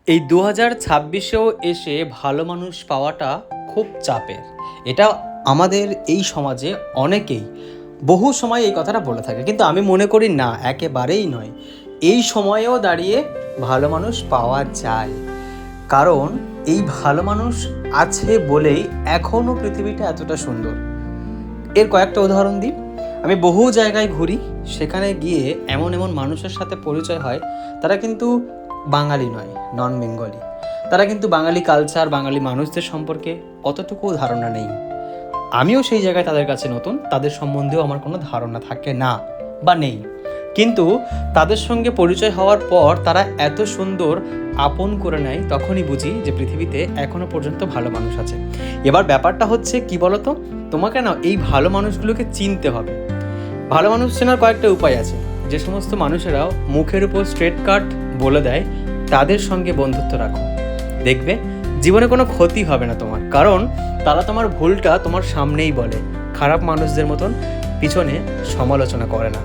এই 2026-এও এসে ভালো মানুষ পাওয়াটা খুব চাপের। এটা আমাদের এই সমাজে অনেকেই বহু সময় এই কথাটা বলে থাকে, কিন্তু আমি মনে করি না, একেবারেই নয়। এই সময়েও দাঁড়িয়ে ভালো মানুষ পাওয়া যায়, কারণ এই ভালো মানুষ আছে বলেই এখনও পৃথিবীটা এতটা সুন্দর। এর কয়েকটা উদাহরণ দিই। আমি বহু জায়গায় ঘুরি, সেখানে গিয়ে এমন এমন মানুষের সাথে পরিচয় হয়, তারা কিন্তু বাঙালি নয়, নন বেঙ্গলি। তারা কিন্তু বাঙালি কালচার, বাঙালি মানুষদের সম্পর্কে অতটুকু ধারণা নেই। আমিও সেই জায়গায় তাদের কাছে নতুন, তাদের সম্বন্ধেও আমার কোনো ধারণা থাকে না বা নেই। কিন্তু তাদের সঙ্গে পরিচয় হওয়ার পর তারা এত সুন্দর আপন করে নেয়, তখনই বুঝি যে পৃথিবীতে এখনো পর্যন্ত ভালো মানুষ আছে। এবার ব্যাপারটা হচ্ছে কি বলতো, তোমাকে না এই ভালো মানুষগুলোকে চিনতে হবে। ভালো মানুষ চেনার কয়েকটা উপায় আছে। যে সমস্ত মানুষেরা মুখের উপর স্ট্রেট কাট বলে দেয়, তাদের সঙ্গে বন্ধুত্ব রাখো, দেখবে জীবনে কোনো ক্ষতি হবে না তোমার, কারণ তারা তোমার ভুলটা তোমার সামনেই বলে, খারাপ মানুষদের মতন পিছনে সমালোচনা করে না।